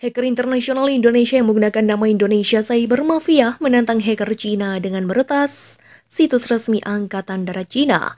Hacker internasional Indonesia yang menggunakan nama Indonesia Cyber Mafia menantang hacker Cina dengan meretas situs resmi Angkatan Darat Cina.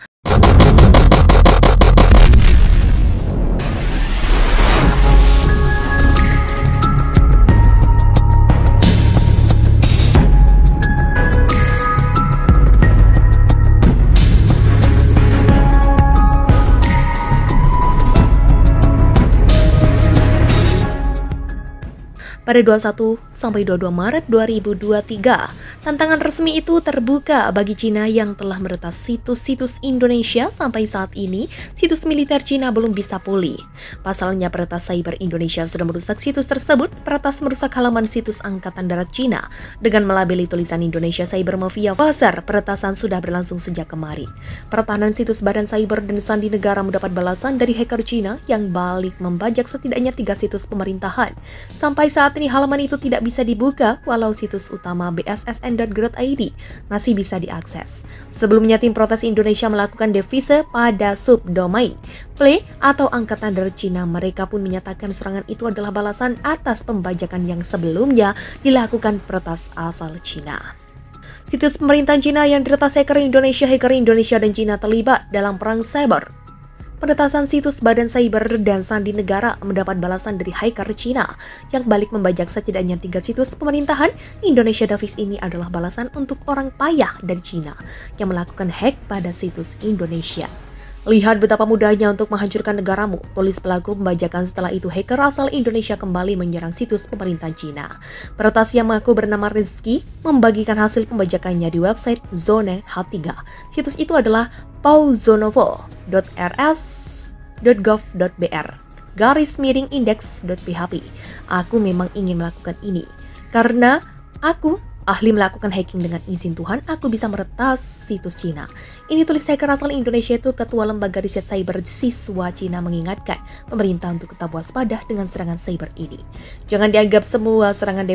Pada 21-22 Maret 2023, tantangan resmi itu terbuka bagi Cina yang telah meretas situs-situs Indonesia. Sampai saat ini, situs militer Cina belum bisa pulih. Pasalnya, peretas cyber Indonesia sudah merusak situs tersebut. Peretas merusak halaman situs Angkatan Darat Cina dengan melabeli tulisan Indonesia Cyber Mafia Pasar. Peretasan sudah berlangsung sejak kemarin. Pertahanan situs Badan Cyber dan Sandi Negara mendapat balasan dari hacker Cina yang balik membajak setidaknya 3 situs pemerintahan. Sampai saat ini halaman itu tidak bisa dibuka, walau situs utama bssn.go.id masih bisa diakses. Sebelumnya, tim protes Indonesia melakukan devise pada subdomain Play atau Angkatan Darat Cina. Mereka pun menyatakan serangan itu adalah balasan atas pembajakan yang sebelumnya dilakukan peretas asal Cina. Situs pemerintahan Cina yang diretas hacker Indonesia dan Cina terlibat dalam perang cyber. Penetasan situs Badan Cyber dan Sandi Negara mendapat balasan dari hacker Cina yang balik membajak setidaknya 3 situs pemerintahan Indonesia. Davis ini adalah balasan untuk orang payah dari Cina yang melakukan hack pada situs Indonesia. Lihat betapa mudahnya untuk menghancurkan negaramu, tulis pelaku pembajakan. Setelah itu, hacker asal Indonesia kembali menyerang situs pemerintahan Cina. Peretas yang mengaku bernama Rizky membagikan hasil pembajakannya di website Zone H3. Situs itu adalah pauzonovo.rs.gov.br /index.php. Aku memang ingin melakukan ini karena aku ahli melakukan hacking. Dengan izin Tuhan, aku bisa meretas situs Cina. Ini tulis hacker asal Indonesia. Itu Ketua Lembaga Riset Cyber Siswa Cina mengingatkan pemerintah untuk tetap waspada dengan serangan cyber ini. Jangan dianggap semua serangan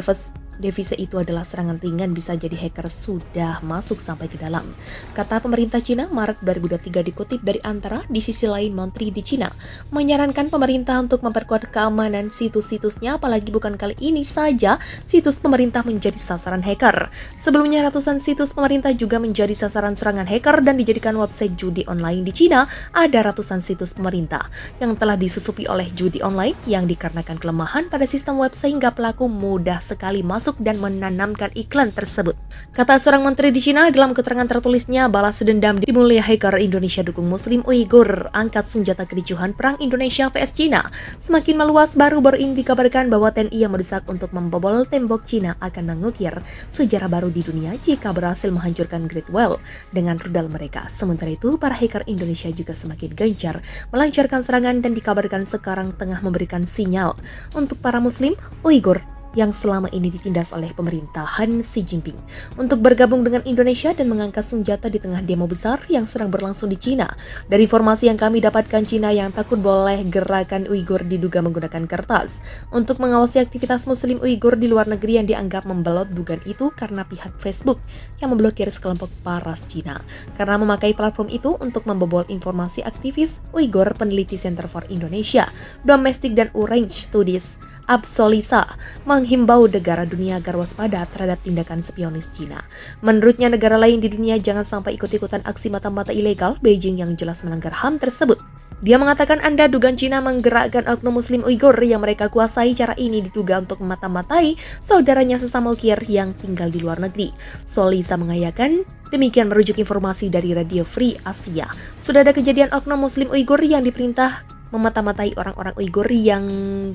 devise itu adalah serangan ringan, bisa jadi hacker sudah masuk sampai ke dalam, kata pemerintah Cina Maret 2023 dikutip dari Antara. Di sisi lain, Menteri di Cina menyarankan pemerintah untuk memperkuat keamanan situs-situsnya, apalagi bukan kali ini saja situs pemerintah menjadi sasaran hacker. Sebelumnya, ratusan situs pemerintah juga menjadi sasaran serangan hacker dan dijadikan website judi online di Cina. Ada ratusan situs pemerintah yang telah disusupi oleh judi online yang dikarenakan kelemahan pada sistem web sehingga pelaku mudah sekali masuk dan menanamkan iklan tersebut, kata seorang menteri di Cina dalam keterangan tertulisnya. Balas dendam dimulai hacker Indonesia dukung Muslim Uighur, angkat senjata kericuhan perang Indonesia vs Cina semakin meluas. Baru-baru ini dikabarkan bahwa TNI yang mendesak untuk membobol tembok Cina akan mengukir sejarah baru di dunia jika berhasil menghancurkan Great Wall dengan rudal mereka. Sementara itu, para hacker Indonesia juga semakin gencar melancarkan serangan dan dikabarkan sekarang tengah memberikan sinyal untuk para Muslim Uighur yang selama ini ditindas oleh pemerintahan Xi Jinping untuk bergabung dengan Indonesia dan mengangkat senjata di tengah demo besar yang sedang berlangsung di Cina. Dari informasi yang kami dapatkan, Cina yang takut boleh gerakan Uighur diduga menggunakan kertas untuk mengawasi aktivitas Muslim Uighur di luar negeri yang dianggap membelot. Dugaan itu karena pihak Facebook yang memblokir sekelompok paras Cina karena memakai platform itu untuk membobol informasi aktivis Uighur. Peneliti Center for Indonesia Domestic dan Orange Studies Absolisa menghimbau negara dunia agar waspada terhadap tindakan spionis Cina. Menurutnya, negara lain di dunia jangan sampai ikut-ikutan aksi mata-mata ilegal Beijing yang jelas melanggar HAM tersebut. Dia mengatakan Anda dugaan Cina menggerakkan oknum Muslim Uighur yang mereka kuasai. Cara ini diduga untuk memata-matai saudaranya sesama Uighur yang tinggal di luar negeri. Solisa mengayakan demikian merujuk informasi dari Radio Free Asia. Sudah ada kejadian oknum Muslim Uighur yang diperintah memata-matai orang-orang Uighur yang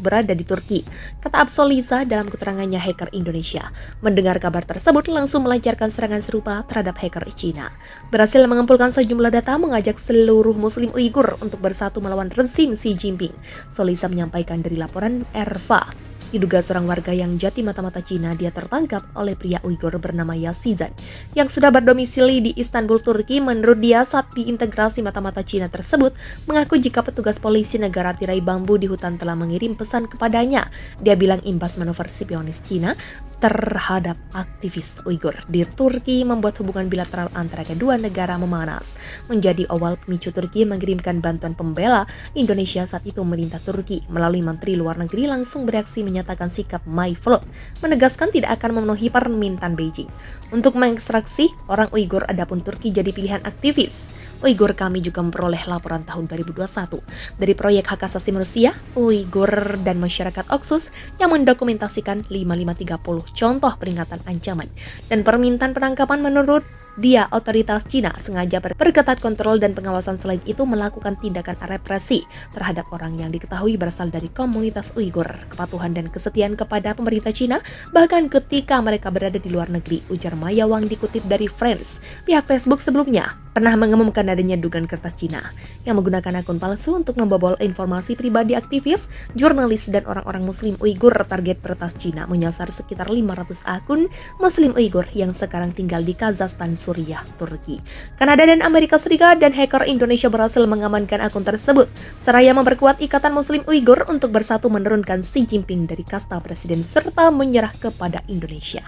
berada di Turki, kata Absolisa dalam keterangannya. Hacker Indonesia mendengar kabar tersebut langsung melancarkan serangan serupa terhadap hacker Cina. Berhasil mengumpulkan sejumlah data mengajak seluruh Muslim Uighur untuk bersatu melawan rezim Xi Jinping. Solisa menyampaikan dari laporan RFA. Diduga seorang warga yang jati mata-mata Cina, dia tertangkap oleh pria Uighur bernama Yasizan yang sudah berdomisili di Istanbul, Turki. Menurut dia, saat diintegrasi mata-mata Cina tersebut mengaku jika petugas polisi negara tirai bambu di hutan telah mengirim pesan kepadanya. Dia bilang imbas manuver spionis Cina terhadap aktivis Uighur di Turki membuat hubungan bilateral antara kedua negara memanas. Menjadi awal pemicu Turki mengirimkan bantuan pembela Indonesia. Saat itu pemerintah Turki melalui Menteri Luar Negeri langsung bereaksi menyatakan menyatakan sikap My Float, menegaskan tidak akan memenuhi permintaan Beijing untuk mengekstraksi orang Uighur. Adapun Turki jadi pilihan aktivis Uighur. Kami juga memperoleh laporan tahun 2021 dari proyek hak asasi manusia Uighur dan masyarakat Oksus yang mendokumentasikan 5530 contoh peringatan ancaman dan permintaan penangkapan. Menurut dia, otoritas Cina sengaja berketat kontrol dan pengawasan, selain itu melakukan tindakan represi terhadap orang yang diketahui berasal dari komunitas Uighur. Kepatuhan dan kesetiaan kepada pemerintah Cina bahkan ketika mereka berada di luar negeri, ujar Maya Wang dikutip dari Friends. Pihak Facebook sebelumnya pernah mengumumkan adanya dugaan kertas Cina yang menggunakan akun palsu untuk membobol informasi pribadi aktivis, jurnalis, dan orang-orang Muslim Uighur. Target peretas Cina menyasar sekitar 500 akun Muslim Uighur yang sekarang tinggal di Kazakhstan, Suriah, Turki, Kanada, dan Amerika Serikat, dan hacker Indonesia berhasil mengamankan akun tersebut seraya memperkuat ikatan Muslim Uighur untuk bersatu menurunkan Xi Jinping dari kasta presiden serta menyerah kepada Indonesia.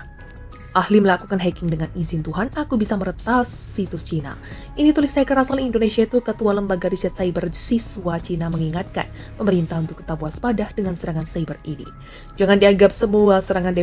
Ahli melakukan hacking dengan izin Tuhan, aku bisa meretas situs Cina. Ini tulis hacker asal Indonesia itu Ketua Lembaga Riset Cyber Siswa Cina mengingatkan pemerintah untuk tetap waspada dengan serangan cyber ini. Jangan dianggap semua serangan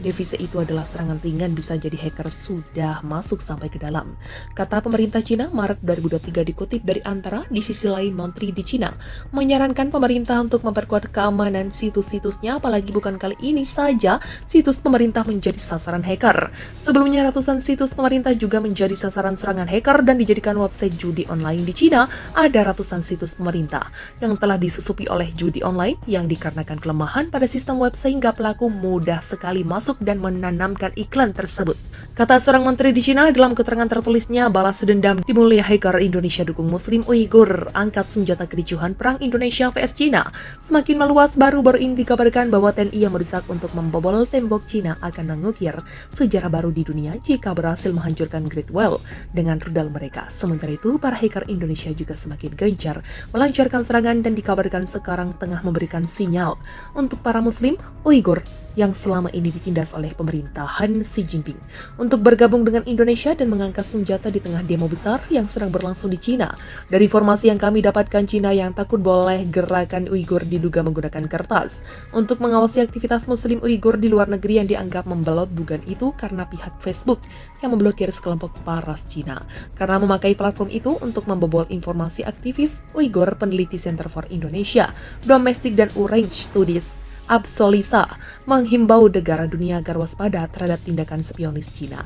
devisa itu adalah serangan ringan, bisa jadi hacker sudah masuk sampai ke dalam. Kata pemerintah Cina Maret 2023 dikutip dari Antara. Di sisi lain, Menteri di Cina menyarankan pemerintah untuk memperkuat keamanan situs-situsnya, apalagi bukan kali ini saja situs pemerintah menjadi sasaran hacker. Sebelumnya ratusan situs pemerintah juga menjadi sasaran serangan hacker dan dijadikan website judi online di Cina. Ada ratusan situs pemerintah yang telah disusupi oleh judi online yang dikarenakan kelemahan pada sistem web sehingga pelaku mudah sekali masuk dan menanamkan iklan tersebut. Kata seorang menteri di Cina dalam keterangan tertulisnya, balas dendam dimulai hacker Indonesia dukung Muslim Uighur, angkat senjata kericuhan perang Indonesia vs Cina semakin meluas. Baru-baru ini dikabarkan bahwa TNI yang mendesak untuk membobol tembok Cina akan mengukir sejarah baru di dunia jika berhasil menghancurkan Great Wall dengan rudal mereka. Sementara itu, para hacker Indonesia juga semakin gencar melancarkan serangan dan dikabarkan sekarang tengah memberikan sinyal untuk para Muslim Uighur yang selama ini ditindas oleh pemerintahan Xi Jinping untuk bergabung dengan Indonesia dan mengangkat senjata di tengah demo besar yang sedang berlangsung di Cina. Dari informasi yang kami dapatkan, Cina yang takut boleh gerakan Uighur diduga menggunakan kertas untuk mengawasi aktivitas Muslim Uighur di luar negeri yang dianggap membelot dugaan itu karena pihak Facebook yang memblokir sekelompok paras Cina karena memakai platform itu untuk membobol informasi aktivis Uighur. Peneliti Center for Indonesia Domestic dan Orange Studies Absolisa menghimbau negara dunia agar waspada terhadap tindakan spionis Cina.